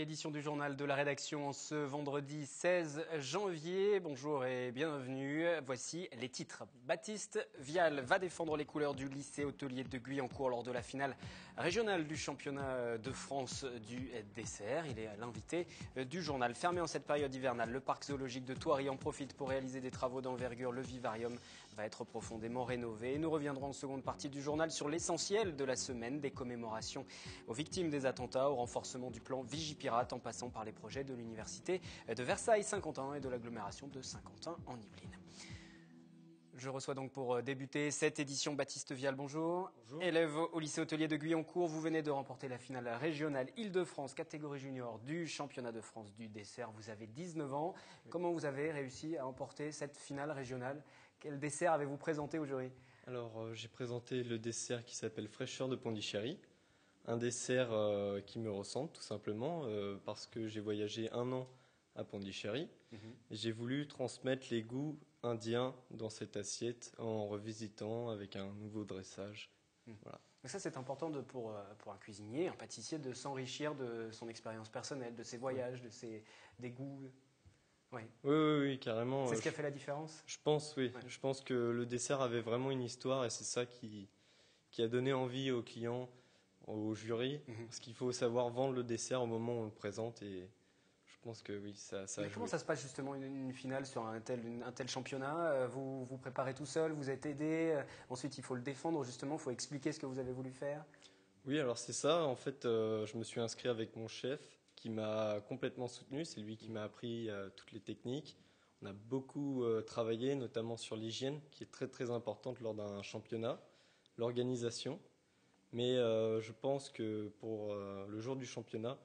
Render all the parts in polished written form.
édition du journal de la rédaction en ce vendredi 16 janvier. Bonjour et bienvenue. Voici les titres. Baptiste Vial va défendre les couleurs du lycée hôtelier de Guyancourt lors de la finale régionale du championnat de France du dessert. Il est l'invité du journal. Fermé en cette période hivernale, le parc zoologique de Thoiry en profite pour réaliser des travaux d'envergure. Le vivarium va être profondément rénové. Et nous reviendrons en seconde partie du journal sur l'essentiel de la semaine, des commémorations aux victimes des attentats, au renforcement du plan Vigipirate en passant par les projets de l'université de Versailles-Saint-Quentin et de l'agglomération de Saint-Quentin en Yvelines. Je reçois donc pour débuter cette édition Baptiste Vial, bonjour. Bonjour. Élève au lycée hôtelier de Guyancourt, vous venez de remporter la finale régionale Île-de-France, catégorie junior du championnat de France du dessert. Vous avez 19 ans. Oui. Comment vous avez réussi à emporter cette finale régionale? Quel dessert avez-vous présenté au jury? Alors, j'ai présenté le dessert qui s'appelle Fraîcheur de Pondichéry. Un dessert qui me ressemble tout simplement parce que j'ai voyagé 1 an à Pondichéry. Et j'ai voulu transmettre les goûts indiens dans cette assiette en revisitant avec un nouveau dressage. Voilà. Donc ça, c'est important pour un cuisinier, un pâtissier, de s'enrichir de son expérience personnelle, de ses voyages, des goûts. Oui. Oui, carrément. C'est ce qui a fait la différence? Je pense, oui. Ouais. Je pense que le dessert avait vraiment une histoire et c'est ça qui a donné envie aux clients, au jury, parce qu'il faut savoir vendre le dessert au moment où on le présente et je pense que oui, ça a joué. Comment ça se passe justement une finale sur un tel championnat? Vous préparez tout seul, vous êtes aidé, ensuite il faut le défendre justement, il faut expliquer ce que vous avez voulu faire? Oui, alors c'est ça. En fait, je me suis inscrit avec mon chef qui m'a complètement soutenu. C'est lui qui m'a appris toutes les techniques. On a beaucoup travaillé, notamment sur l'hygiène, qui est très très importante lors d'un championnat, l'organisation. Mais je pense que pour le jour du championnat,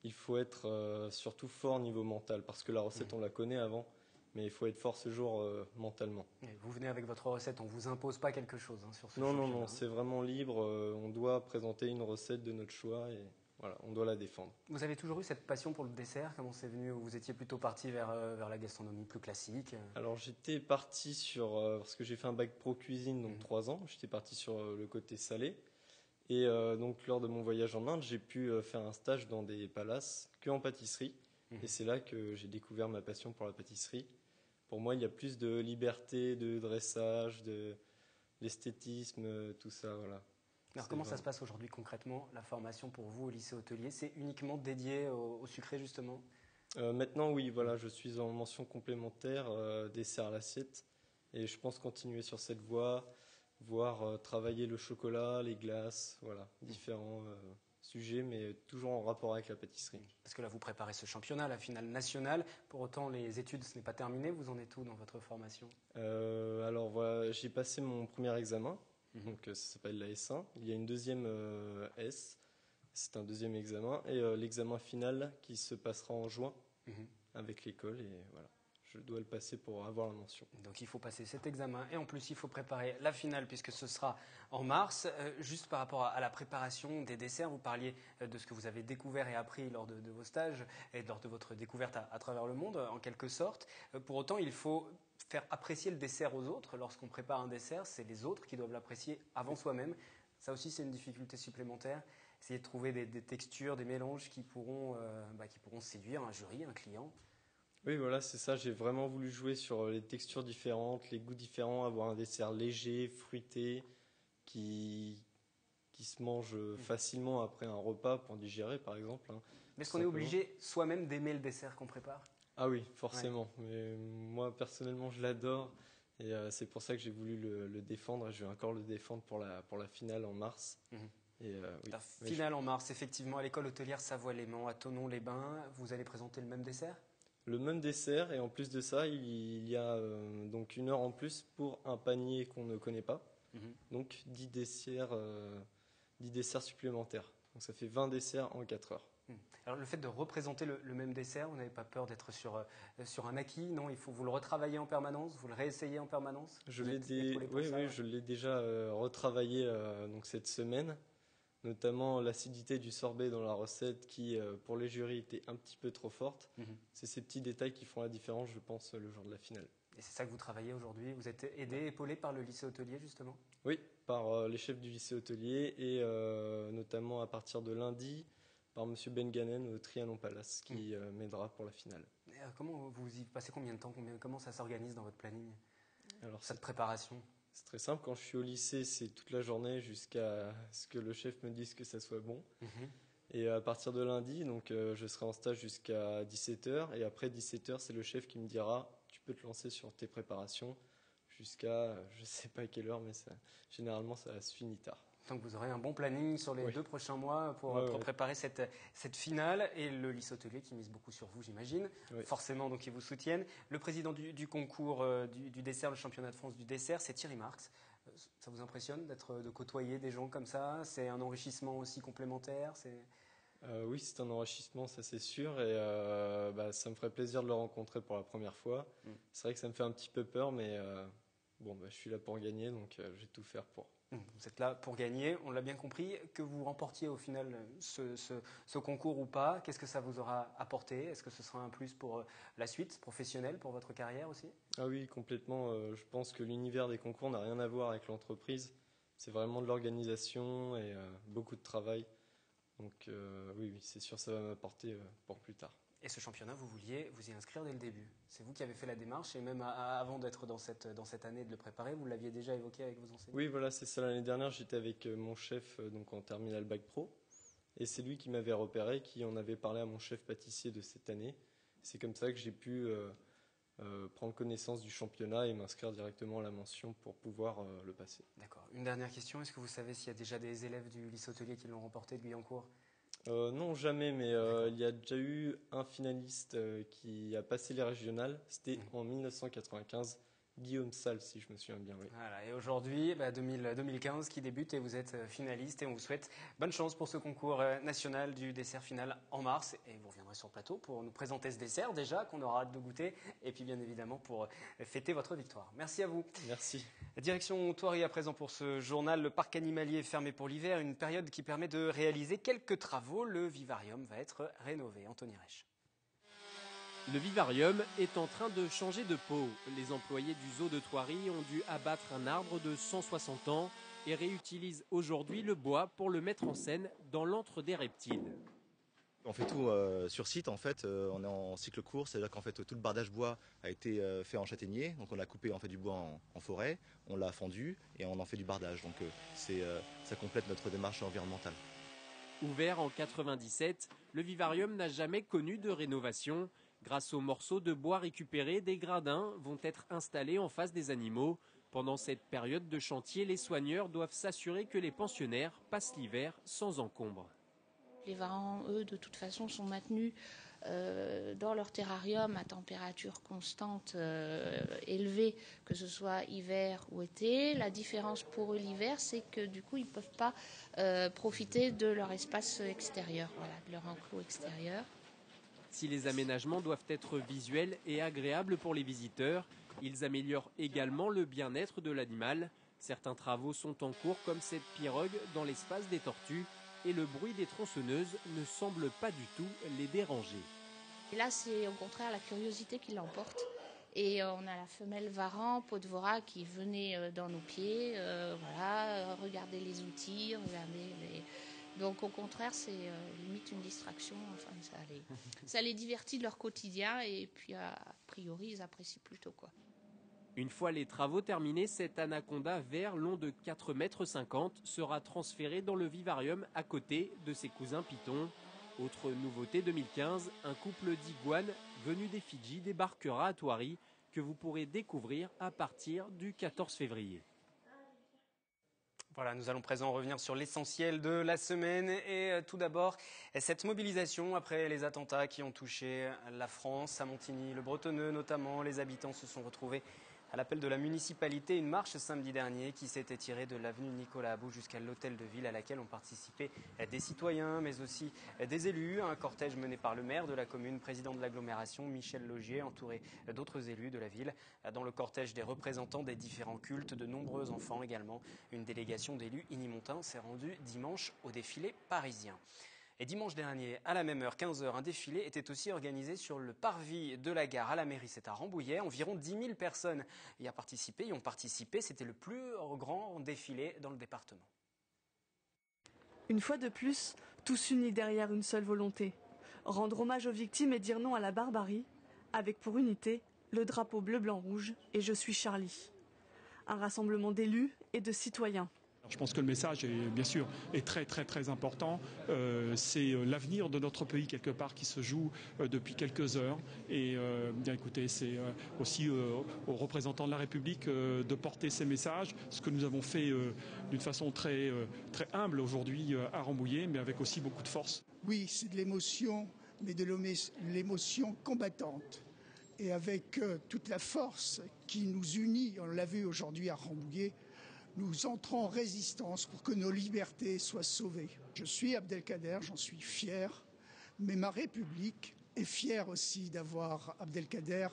il faut être surtout fort au niveau mental, parce que la recette, on la connaît avant, mais il faut être fort ce jour mentalement. Vous venez avec votre recette, on ne vous impose pas quelque chose sur ce championnat. Non, c'est vraiment libre. On doit présenter une recette de notre choix et voilà, on doit la défendre. Vous avez toujours eu cette passion pour le dessert? Comment c'est venu? Vous étiez plutôt parti vers la gastronomie plus classique? Alors j'étais parti sur, parce que j'ai fait un bac pro cuisine, donc 3 ans, j'étais parti sur le côté salé. Et donc lors de mon voyage en Inde, j'ai pu faire un stage dans des palaces que en pâtisserie. Et c'est là que j'ai découvert ma passion pour la pâtisserie. Pour moi, il y a plus de liberté, de dressage, de l'esthétisme, tout ça, voilà. Alors comment ça se passe aujourd'hui concrètement, la formation pour vous au lycée hôtelier? C'est uniquement dédié au sucré justement? Maintenant, oui, voilà, je suis en mention complémentaire dessert à l'assiette. Et je pense continuer sur cette voie, voire travailler le chocolat, les glaces, voilà, différents sujets, mais toujours en rapport avec la pâtisserie. Parce que là, vous préparez ce championnat, la finale nationale. Pour autant, les études, ce n'est pas terminé. Vous en êtes où dans votre formation? Alors voilà, j'ai passé mon premier examen, donc ça s'appelle la S1. Il y a une deuxième S, c'est un deuxième examen, et l'examen final qui se passera en juin avec l'école, et voilà. Je dois le passer pour avoir la mention. Donc il faut passer cet examen et en plus il faut préparer la finale puisque ce sera en mars. Juste par rapport à la préparation des desserts, vous parliez de ce que vous avez découvert et appris lors de vos stages et lors de votre découverte à travers le monde en quelque sorte. Pour autant, il faut faire apprécier le dessert aux autres. Lorsqu'on prépare un dessert, c'est les autres qui doivent l'apprécier avant soi-même. Ça aussi, c'est une difficulté supplémentaire. Essayer de trouver des textures, des mélanges qui pourront séduire un jury, un client. Oui, voilà, c'est ça. J'ai vraiment voulu jouer sur les textures différentes, les goûts différents, avoir un dessert léger, fruité, qui se mange facilement après un repas pour digérer, par exemple. Mais est-ce qu'on est obligé soi-même d'aimer le dessert qu'on prépare? Ah oui, forcément. Ouais. Mais moi, personnellement, je l'adore. Et c'est pour ça que j'ai voulu le défendre. Et je vais encore le défendre pour la finale en mars. Et oui. La finale en mars, effectivement, à l'école hôtelière Savoie-Léman, à Thonon-les-Bains. Vous allez présenter le même dessert? Le même dessert, et en plus de ça, il y a donc 1 heure en plus pour un panier qu'on ne connaît pas. Donc 10 desserts supplémentaires. Donc ça fait 20 desserts en 4 heures. Alors le fait de représenter le même dessert, vous n'avez pas peur d'être sur un acquis? Non, vous le retravaillez en permanence, vous le réessayez en permanence? Oui, je l'ai déjà retravaillé donc cette semaine. Notamment l'acidité du sorbet dans la recette qui, pour les jurys, était un petit peu trop forte. C'est ces petits détails qui font la différence, je pense, le jour de la finale. Et c'est ça que vous travaillez aujourd'hui? Vous êtes aidé, épaulé par le lycée hôtelier, justement? Oui, par les chefs du lycée hôtelier et notamment à partir de lundi, par M. Benganen au Trianon Palace qui m'aidera pour la finale. Comment vous y passez combien de temps? Comment ça s'organise dans votre planning? Alors, cette préparation? C'est très simple. Quand je suis au lycée, c'est toute la journée jusqu'à ce que le chef me dise que ça soit bon. Et à partir de lundi, donc, je serai en stage jusqu'à 17h. Et après 17h, c'est le chef qui me dira tu peux te lancer sur tes préparations jusqu'à je ne sais pas à quelle heure, mais généralement ça se finit tard. Donc vous aurez un bon planning sur les 2 prochains mois pour préparer cette finale. Et le lycée hôtelier qui mise beaucoup sur vous, j'imagine. Oui. Forcément, donc ils vous soutiennent. Le président du concours du dessert, le championnat de France du dessert, c'est Thierry Marx. Ça vous impressionne de côtoyer des gens comme ça? C'est un enrichissement aussi complémentaire? Oui, c'est un enrichissement, ça c'est sûr. Et ça me ferait plaisir de le rencontrer pour la première fois. C'est vrai que ça me fait un petit peu peur, mais je suis là pour gagner, donc je vais tout faire pour. Vous êtes là pour gagner, on l'a bien compris. Que vous remportiez au final ce concours ou pas, qu'est-ce que ça vous aura apporté? Est-ce que ce sera un plus pour la suite professionnelle, pour votre carrière aussi? Ah oui, complètement. Je pense que l'univers des concours n'a rien à voir avec l'entreprise. C'est vraiment de l'organisation et beaucoup de travail. Donc oui, c'est sûr, ça va m'apporter pour plus tard. Et ce championnat, vous vouliez vous y inscrire dès le début. C'est vous qui avez fait la démarche et même avant d'être dans cette année de le préparer, vous l'aviez déjà évoqué avec vos enseignants? Oui, voilà, c'est ça. L'année dernière, j'étais avec mon chef donc en terminale bac pro. Et c'est lui qui m'avait repéré, qui en avait parlé à mon chef pâtissier de cette année. C'est comme ça que j'ai pu prendre connaissance du championnat et m'inscrire directement à la mention pour pouvoir le passer. D'accord. Une dernière question. Est-ce que vous savez s'il y a déjà des élèves du lycée hôtelier qui l'ont remporté de Guyancourt? Non, jamais, mais il y a déjà eu un finaliste qui a passé les régionales. C'était en 1995, Guillaume Salle, si je me souviens bien. Oui. Voilà, et aujourd'hui, 2015 qui débute et vous êtes finaliste et on vous souhaite bonne chance pour ce concours national du dessert final en mars. Et vous reviendrez sur le plateau pour nous présenter ce dessert déjà qu'on aura hâte de goûter et puis bien évidemment pour fêter votre victoire. Merci à vous. Merci. Direction Thoiry à présent pour ce journal. Le parc animalier est fermé pour l'hiver, une période qui permet de réaliser quelques travaux. Le vivarium va être rénové. Anthony Reich. Le vivarium est en train de changer de peau. Les employés du zoo de Thoiry ont dû abattre un arbre de 160 ans et réutilisent aujourd'hui le bois pour le mettre en scène dans l'antre des reptiles. On fait tout sur site en fait, on est en cycle court, c'est-à-dire qu'en fait tout le bardage bois a été fait en châtaignier, donc on a coupé en fait du bois en forêt, on l'a fendu et on en fait du bardage, donc ça complète notre démarche environnementale. Ouvert en 97, le vivarium n'a jamais connu de rénovation. Grâce aux morceaux de bois récupérés, des gradins vont être installés en face des animaux. Pendant cette période de chantier, les soigneurs doivent s'assurer que les pensionnaires passent l'hiver sans encombre. Les varans, eux, de toute façon, sont maintenus dans leur terrarium à température constante élevée, que ce soit hiver ou été. La différence pour eux l'hiver, c'est que du coup, ils ne peuvent pas profiter de leur espace extérieur, voilà, de leur enclos extérieur. Si les aménagements doivent être visuels et agréables pour les visiteurs, ils améliorent également le bien-être de l'animal. Certains travaux sont en cours, comme cette pirogue dans l'espace des tortues, et le bruit des tronçonneuses ne semble pas du tout les déranger. Et là, c'est au contraire la curiosité qui l'emporte. Et on a la femelle varan, Podvora, qui venait dans nos pieds, regarder les outils, Donc au contraire, c'est limite une distraction. Enfin, ça les divertit de leur quotidien et puis a priori, ils apprécient plutôt quoi. Une fois les travaux terminés, cet anaconda vert long de 4,50 mètres sera transféré dans le vivarium à côté de ses cousins pitons. Autre nouveauté 2015, un couple d'iguanes venus des Fidji débarquera à Thoiry, que vous pourrez découvrir à partir du 14 février. Voilà, nous allons présent revenir sur l'essentiel de la semaine et tout d'abord cette mobilisation après les attentats qui ont touché la France, à Montigny, le Bretonneux notamment. Les habitants se sont retrouvés à l'appel de la municipalité. Une marche samedi dernier qui s'est étirée de l'avenue Nicolas About jusqu'à l'hôtel de ville à laquelle ont participé des citoyens mais aussi des élus. Un cortège mené par le maire de la commune, président de l'agglomération Michel Laugier, entouré d'autres élus de la ville. Dans le cortège des représentants des différents cultes, de nombreux enfants également. Une délégation d'élus inimontains s'est rendue dimanche au défilé parisien. Et dimanche dernier, à la même heure, 15h, un défilé était aussi organisé sur le parvis de la gare à la mairie, c'est à Rambouillet. Environ 10 000 personnes y ont participé. C'était le plus grand défilé dans le département. Une fois de plus, tous unis derrière une seule volonté, rendre hommage aux victimes et dire non à la barbarie, avec pour unité le drapeau bleu-blanc-rouge et Je suis Charlie. Un rassemblement d'élus et de citoyens. Je pense que le message bien sûr est très important. C'est l'avenir de notre pays quelque part qui se joue depuis quelques heures. Et bien écoutez, c'est aussi aux représentants de la République de porter ces messages. Ce que nous avons fait d'une façon très humble aujourd'hui à Rambouillet, mais avec aussi beaucoup de force. Oui, c'est de l'émotion, mais de l'émotion combattante. Et avec toute la force qui nous unit, on l'a vu aujourd'hui à Rambouillet, nous entrons en résistance pour que nos libertés soient sauvées. Je suis Abdelkader, j'en suis fier, mais ma République est fière aussi d'avoir Abdelkader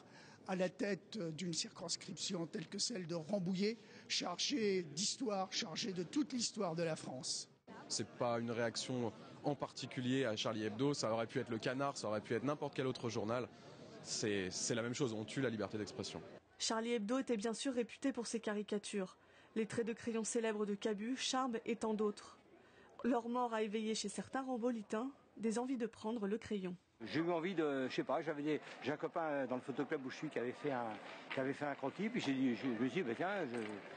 à la tête d'une circonscription telle que celle de Rambouillet, chargée d'histoire, chargée de toute l'histoire de la France. C'est pas une réaction en particulier à Charlie Hebdo, ça aurait pu être Le Canard, ça aurait pu être n'importe quel autre journal. C'est la même chose, on tue la liberté d'expression. Charlie Hebdo était bien sûr réputé pour ses caricatures, les traits de crayon célèbres de Cabu, Charb et tant d'autres. Leur mort a éveillé chez certains rambolitains des envies de prendre le crayon. J'ai eu envie de, je sais pas, j'ai un copain dans le photoclub où je suis qui avait fait un croquis, puis je me suis dit, tiens,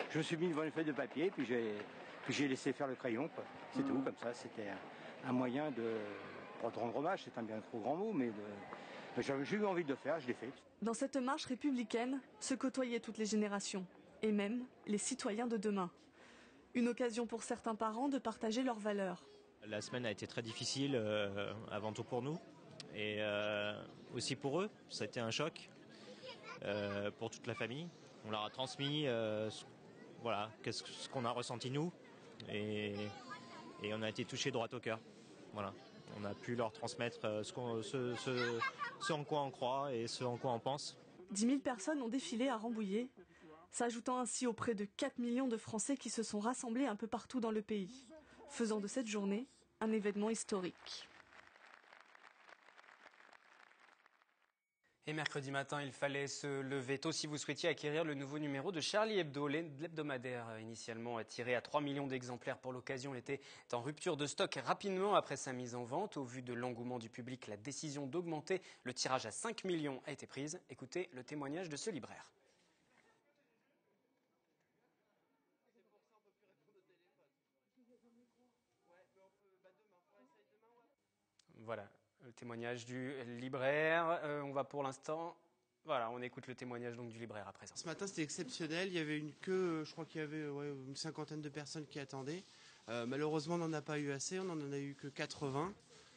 je me suis mis devant une feuille de papier, puis j'ai laissé faire le crayon, quoi. C'est tout, comme ça, c'était un moyen de, pour te rendre hommage, c'est un bien trop grand mot, mais j'ai eu envie de le faire, je l'ai fait. Dans cette marche républicaine se côtoyaient toutes les générations, et même les citoyens de demain. Une occasion pour certains parents de partager leurs valeurs. La semaine a été très difficile, avant tout pour nous, et aussi pour eux. Ça a été un choc pour toute la famille. On leur a transmis voilà, ce qu'on a ressenti nous, et on a été touchés droit au cœur. Voilà. On a pu leur transmettre ce en quoi on croit et ce en quoi on pense. 10 000 personnes ont défilé à Rambouillet, s'ajoutant ainsi aux près de 4 millions de Français qui se sont rassemblés un peu partout dans le pays, faisant de cette journée un événement historique. Et mercredi matin, il fallait se lever tôt si vous souhaitiez acquérir le nouveau numéro de Charlie Hebdo. L'hebdomadaire, initialement tiré à 3 millions d'exemplaires pour l'occasion, était en rupture de stock rapidement après sa mise en vente. Au vu de l'engouement du public, la décision d'augmenter le tirage à 5 millions a été prise. Écoutez le témoignage de ce libraire. Voilà. Le témoignage du libraire. On va pour l'instant... Voilà, on écoute le témoignage donc du libraire à présent. Ce matin, c'était exceptionnel. Il y avait une queue, je crois qu'il y avait une cinquantaine de personnes qui attendaient. Malheureusement, on n'en a pas eu assez. On n'en a eu que 80.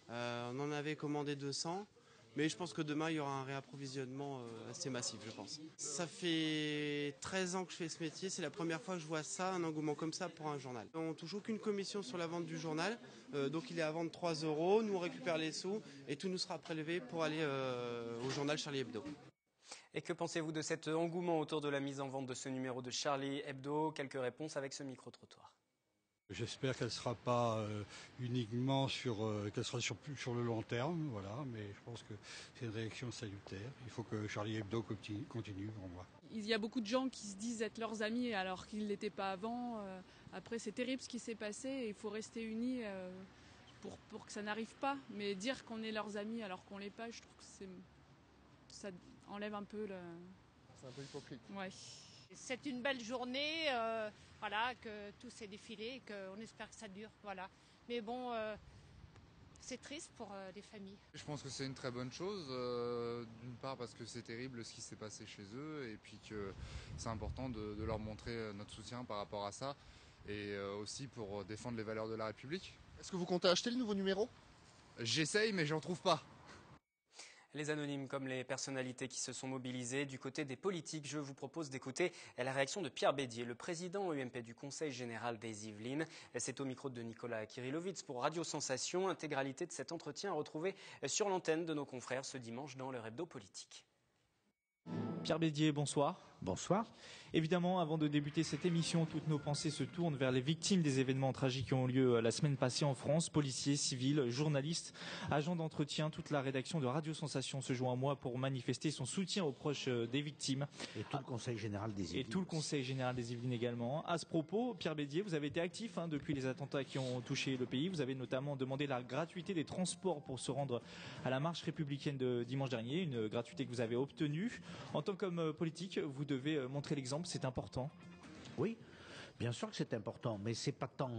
On en avait commandé 200. Mais je pense que demain, il y aura un réapprovisionnement assez massif, je pense. Ça fait 13 ans que je fais ce métier. C'est la première fois que je vois ça, un engouement comme ça pour un journal. On ne touche aucune commission sur la vente du journal. Donc il est à vendre 3 €. Nous, on récupère les sous et tout nous sera prélevé pour aller au journal Charlie Hebdo. Et que pensez-vous de cet engouement autour de la mise en vente de ce numéro de Charlie Hebdo? Quelques réponses avec ce micro-trottoir. J'espère qu'elle ne sera pas uniquement qu'elle sera sur le long terme, voilà, mais je pense que c'est une réaction salutaire. Il faut que Charlie Hebdo continue pour moi. Il y a beaucoup de gens qui se disent être leurs amis alors qu'ils ne l'étaient pas avant. Après, c'est terrible ce qui s'est passé et il faut rester unis pour que ça n'arrive pas. Mais dire qu'on est leurs amis alors qu'on ne l'est pas, je trouve que ça enlève un peu le... C'est un peu hypocrite. Ouais. C'est une belle journée, voilà, que tout s'est défilé et qu'on espère que ça dure, voilà. Mais bon, c'est triste pour les familles. Je pense que c'est une très bonne chose, d'une part parce que c'est terrible ce qui s'est passé chez eux et puis que c'est important de leur montrer notre soutien par rapport à ça et aussi pour défendre les valeurs de la République. Est-ce que vous comptez acheter le nouveau numéro? J'essaye mais j'en trouve pas. Les anonymes comme les personnalités qui se sont mobilisées. Du côté des politiques, je vous propose d'écouter la réaction de Pierre Bédier, le président UMP du Conseil général des Yvelines. C'est au micro de Nicolas Kirillovitz pour Radio Sensation. Intégralité de cet entretien retrouvé sur l'antenne de nos confrères ce dimanche dans leur hebdo politique. Pierre Bédier, bonsoir. Bonsoir. Évidemment, avant de débuter cette émission, toutes nos pensées se tournent vers les victimes des événements tragiques qui ont eu lieu la semaine passée en France. Policiers, civils, journalistes, agents d'entretien, toute la rédaction de Radio Sensation se joint à moi pour manifester son soutien aux proches des victimes. Et tout le Conseil général des Yvelines. Et tout le Conseil général des Yvelines également. À ce propos, Pierre Bédier, vous avez été actif depuis les attentats qui ont touché le pays. Vous avez notamment demandé la gratuité des transports pour se rendre à la marche républicaine de dimanche dernier, une gratuité que vous avez obtenue. En tant qu'homme politique, vous devez montrer l'exemple, c'est important. Oui, bien sûr que c'est important, mais c'est pas tant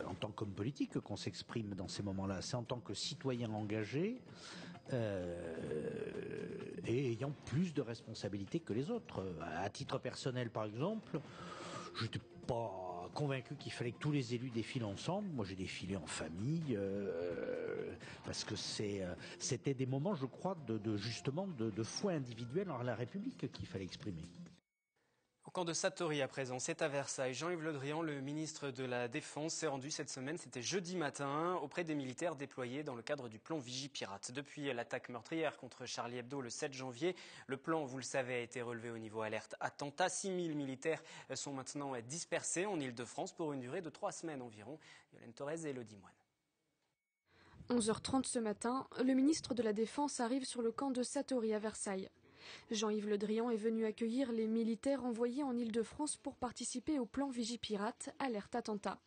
en tant qu'homme politique qu'on s'exprime dans ces moments-là, c'est en tant que citoyen engagé et ayant plus de responsabilités que les autres. À titre personnel, par exemple, je n'étais pas convaincu qu'il fallait que tous les élus défilent ensemble. Moi, j'ai défilé en famille parce que c'était des moments, je crois, justement de foi individuelle en la République qu'il fallait exprimer. Au camp de Satory à présent, c'est à Versailles. Jean-Yves Le Drian, le ministre de la Défense, s'est rendu cette semaine, c'était jeudi matin, auprès des militaires déployés dans le cadre du plan Vigipirate. Depuis l'attaque meurtrière contre Charlie Hebdo le 7 janvier, le plan, vous le savez, a été relevé au niveau alerte attentat. 6000 militaires sont maintenant dispersés en Ile-de-France pour une durée de 3 semaines environ. Yolène Torres et Elodie Moine. 11h30 ce matin, le ministre de la Défense arrive sur le camp de Satory à Versailles. Jean-Yves Le Drian est venu accueillir les militaires envoyés en Ile-de-France pour participer au plan Vigipirate, alerte attentat.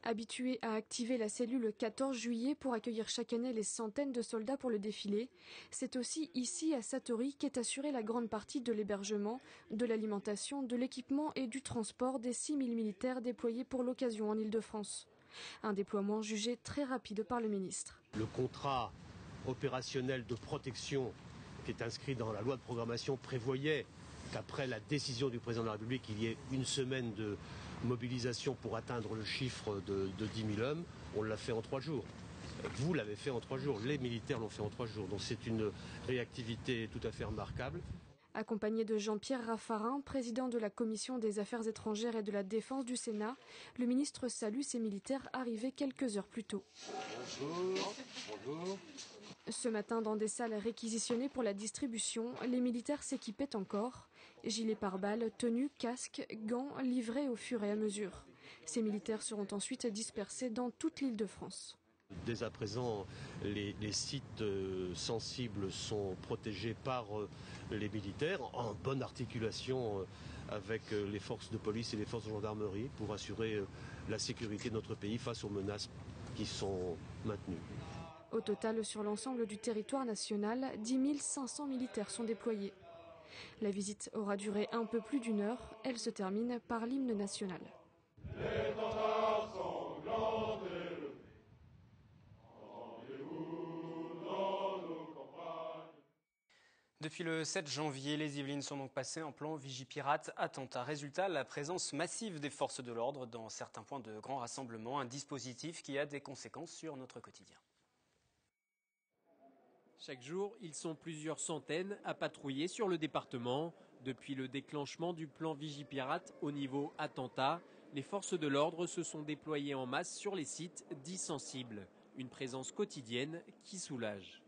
Habitué à activer la cellule le 14 juillet pour accueillir chaque année les centaines de soldats pour le défilé, c'est aussi ici à Satory qu'est assurée la grande partie de l'hébergement, de l'alimentation, de l'équipement et du transport des 6000 militaires déployés pour l'occasion en Ile-de-France. Un déploiement jugé très rapide par le ministre. Le contrat opérationnel de protection qui est inscrit dans la loi de programmation prévoyait qu'après la décision du président de la République, il y ait une semaine de mobilisation pour atteindre le chiffre de 10 000 hommes. On l'a fait en 3 jours. Vous l'avez fait en 3 jours. Les militaires l'ont fait en 3 jours. Donc c'est une réactivité tout à fait remarquable. Accompagné de Jean-Pierre Raffarin, président de la Commission des Affaires étrangères et de la Défense du Sénat, le ministre salue ces militaires arrivés quelques heures plus tôt. Bonjour. Bonjour. Ce matin, dans des salles réquisitionnées pour la distribution, les militaires s'équipaient encore. Gilets pare-balles, tenues, casques, gants, livrés au fur et à mesure. Ces militaires seront ensuite dispersés dans toute l'Île-de-France. Dès à présent, les sites sensibles sont protégés par les militaires, en bonne articulation avec les forces de police et les forces de gendarmerie pour assurer la sécurité de notre pays face aux menaces qui sont maintenues. Au total, sur l'ensemble du territoire national, 10 500 militaires sont déployés. La visite aura duré un peu plus d'1 heure. Elle se termine par l'hymne national. Depuis le 7 janvier, les Yvelines sont donc passées en plan Vigipirate attentat. Résultat, la présence massive des forces de l'ordre dans certains points de grands rassemblements, un dispositif qui a des conséquences sur notre quotidien. Chaque jour, ils sont plusieurs centaines à patrouiller sur le département. Depuis le déclenchement du plan Vigipirate au niveau attentat, les forces de l'ordre se sont déployées en masse sur les sites dits sensibles. Une présence quotidienne qui soulage.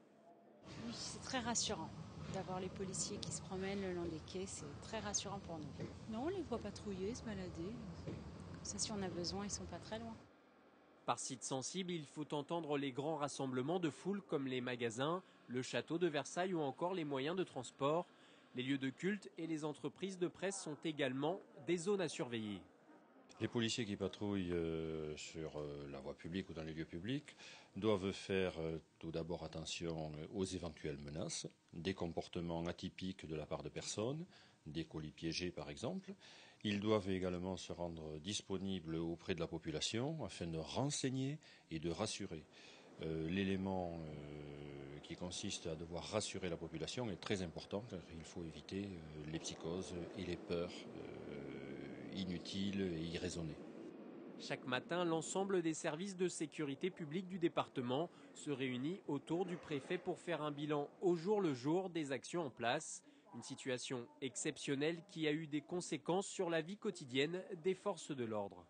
Oui, c'est très rassurant d'avoir les policiers qui se promènent le long des quais. C'est très rassurant pour nous. Non, on les voit patrouiller, se balader. Comme ça, si on a besoin, ils sont pas très loin. Par site sensible, il faut entendre les grands rassemblements de foule comme les magasins, le château de Versailles ou encore les moyens de transport. Les lieux de culte et les entreprises de presse sont également des zones à surveiller. Les policiers qui patrouillent sur la voie publique ou dans les lieux publics doivent faire tout d'abord attention aux éventuelles menaces, des comportements atypiques de la part de personnes, des colis piégés par exemple. Ils doivent également se rendre disponibles auprès de la population afin de renseigner et de rassurer. L'élément qui consiste à devoir rassurer la population est très important car il faut éviter les psychoses et les peurs inutiles et irraisonnées. Chaque matin, l'ensemble des services de sécurité publique du département se réunit autour du préfet pour faire un bilan au jour le jour des actions en place. Une situation exceptionnelle qui a eu des conséquences sur la vie quotidienne des forces de l'ordre.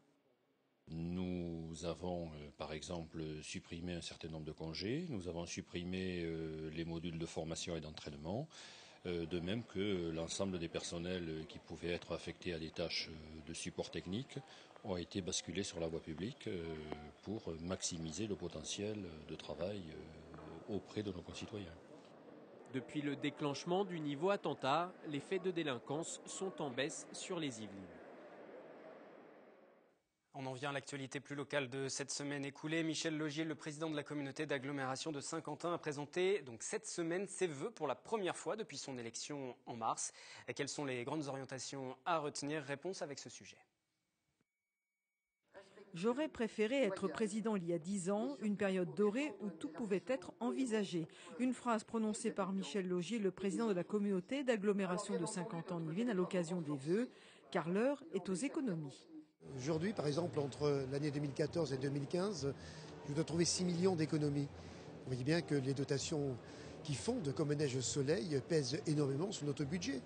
Nous avons par exemple supprimé un certain nombre de congés, nous avons supprimé les modules de formation et d'entraînement, de même que l'ensemble des personnels qui pouvaient être affectés à des tâches de support technique ont été basculés sur la voie publique pour maximiser le potentiel de travail auprès de nos concitoyens. Depuis le déclenchement du niveau attentat, les faits de délinquance sont en baisse sur les Yvelines. On en vient à l'actualité plus locale de cette semaine écoulée. Michel Laugier, le président de la communauté d'agglomération de Saint-Quentin, a présenté donc cette semaine ses vœux pour la première fois depuis son élection en mars. Et quelles sont les grandes orientations à retenir? Réponse avec ce sujet. J'aurais préféré être président il y a 10 ans, une période dorée où tout pouvait être envisagé. Une phrase prononcée par Michel Laugier, le président de la communauté d'agglomération de Saint-Quentin-en-Yvelines à l'occasion des vœux, car l'heure est aux économies. Aujourd'hui, par exemple, entre l'année 2014 et 2015, je dois trouver 6 millions d'économies. Vous voyez bien que les dotations qui fondent comme neige au soleil pèsent énormément sur notre budget.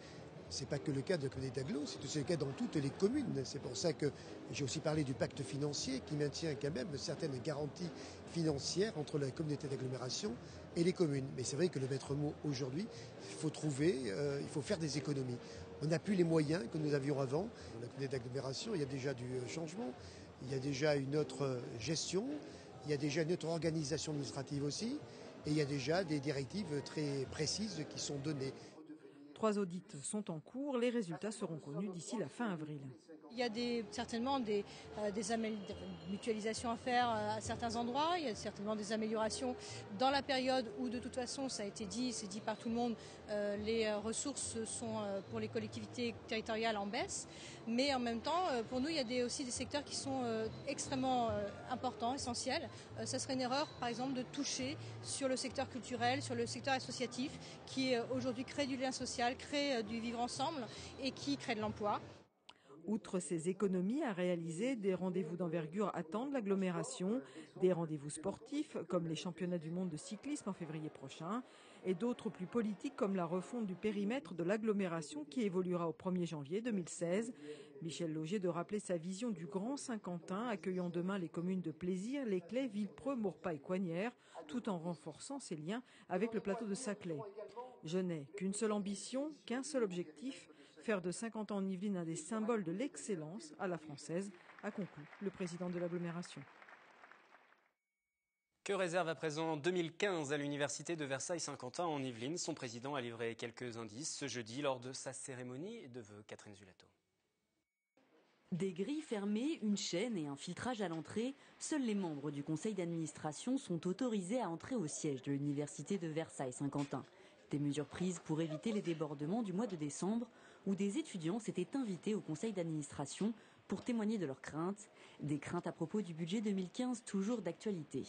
Ce n'est pas que le cas de la communauté d'agglo, c'est aussi le cas dans toutes les communes. C'est pour ça que j'ai aussi parlé du pacte financier qui maintient quand même certaines garanties financières entre la communauté d'agglomération et les communes. Mais c'est vrai que le maître mot aujourd'hui, il faut faire des économies. On n'a plus les moyens que nous avions avant. Dans la communauté d'agglomération, il y a déjà du changement, il y a déjà une autre gestion, il y a déjà une autre organisation administrative aussi, et il y a déjà des directives très précises qui sont données. 3 audits sont en cours, les résultats seront connus d'ici la fin avril. Il y a certainement des mutualisations à faire à certains endroits, il y a certainement des améliorations dans la période où de toute façon, ça a été dit, c'est dit par tout le monde, les ressources sont pour les collectivités territoriales en baisse. Mais en même temps, pour nous, il y a aussi des secteurs qui sont extrêmement importants, essentiels. Ça serait une erreur, par exemple, de toucher sur le secteur culturel, sur le secteur associatif, qui aujourd'hui crée du lien social, crée du vivre ensemble et qui crée de l'emploi. Outre ces économies à réaliser, des rendez-vous d'envergure attendent l'agglomération, des rendez-vous sportifs comme les championnats du monde de cyclisme en février prochain et d'autres plus politiques comme la refonte du périmètre de l'agglomération qui évoluera au 1er janvier 2016. Michel Laugier de rappeler sa vision du Grand Saint-Quentin accueillant demain les communes de Plaisir, Les Clays, Villepreux, Maurepas et Coignières tout en renforçant ses liens avec le plateau de Saclay. Je n'ai qu'une seule ambition, qu'un seul objectif, faire de Saint-Quentin-en-Yvelines un des symboles de l'excellence à la française, a conclu le président de l'agglomération. Que réserve à présent 2015 à l'université de Versailles-Saint-Quentin en Yvelines? Son président a livré quelques indices ce jeudi lors de sa cérémonie de vœux. Catherine Zulato. Des grilles fermées, une chaîne et un filtrage à l'entrée, seuls les membres du conseil d'administration sont autorisés à entrer au siège de l'université de Versailles-Saint-Quentin. Des mesures prises pour éviter les débordements du mois de décembre où des étudiants s'étaient invités au conseil d'administration pour témoigner de leurs craintes. Des craintes à propos du budget 2015 toujours d'actualité.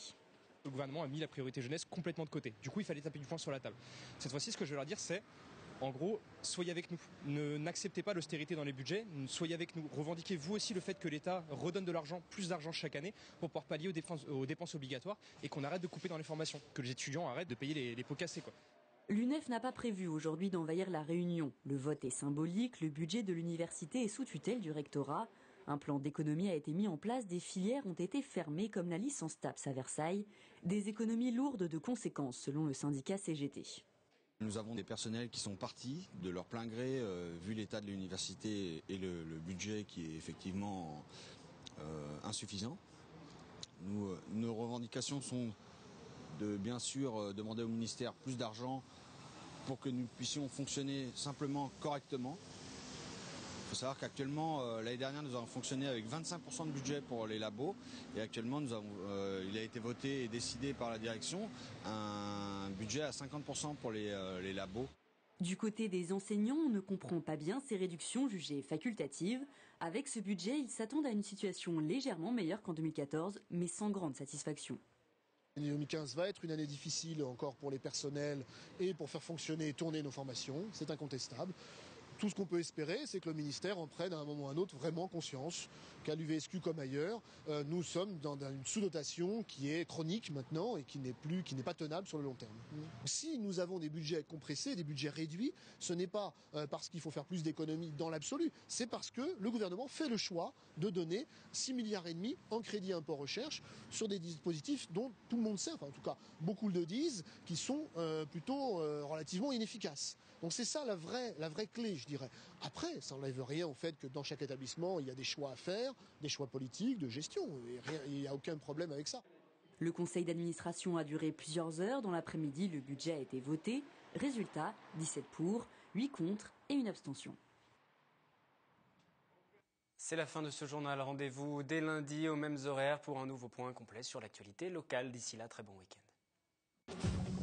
Le gouvernement a mis la priorité jeunesse complètement de côté. Du coup, il fallait taper du poing sur la table. Cette fois-ci, ce que je veux leur dire, c'est, en gros, soyez avec nous. N'acceptez pas l'austérité dans les budgets. Soyez avec nous. Revendiquez vous aussi le fait que l'État redonne de l'argent, plus d'argent chaque année, pour pouvoir pallier aux dépenses obligatoires et qu'on arrête de couper dans les formations. Que les étudiants arrêtent de payer les pots cassés, quoi. L'UNEF n'a pas prévu aujourd'hui d'envahir la réunion. Le vote est symbolique, le budget de l'université est sous tutelle du rectorat. Un plan d'économie a été mis en place, des filières ont été fermées comme la licence TAPS à Versailles. Des économies lourdes de conséquences selon le syndicat CGT. Nous avons des personnels qui sont partis de leur plein gré, vu l'état de l'université et le budget qui est effectivement insuffisant. Nos revendications sont de bien sûr demander au ministère plus d'argent pour que nous puissions fonctionner simplement correctement. Il faut savoir qu'actuellement, l'année dernière, nous avons fonctionné avec 25% de budget pour les labos et actuellement, il a été voté et décidé par la direction un budget à 50% pour les labos. Du côté des enseignants, on ne comprend pas bien ces réductions jugées facultatives. Avec ce budget, ils s'attendent à une situation légèrement meilleure qu'en 2014, mais sans grande satisfaction. L'année 2015 va être une année difficile encore pour les personnels et pour faire fonctionner et tourner nos formations, c'est incontestable. Tout ce qu'on peut espérer, c'est que le ministère en prenne à un moment ou à un autre vraiment conscience, qu'à l'UVSQ comme ailleurs, nous sommes dans une sous-dotation qui est chronique maintenant et qui n'est pas tenable sur le long terme. Si nous avons des budgets compressés, des budgets réduits, ce n'est pas parce qu'il faut faire plus d'économies dans l'absolu, c'est parce que le gouvernement fait le choix de donner 6,5 milliards en crédit impôt recherche sur des dispositifs dont tout le monde sait, enfin en tout cas beaucoup le disent, qui sont plutôt relativement inefficaces. Donc c'est ça la vraie clé, je dirais. Après, ça n'enlève rien au fait que dans chaque établissement, il y a des choix à faire, des choix politiques, de gestion. Il n'y a aucun problème avec ça. Le conseil d'administration a duré plusieurs heures. Dans l'après-midi, le budget a été voté. Résultat, 17 pour, 8 contre et une abstention. C'est la fin de ce journal. Rendez-vous dès lundi aux mêmes horaires pour un nouveau point complet sur l'actualité locale. D'ici là, très bon week-end.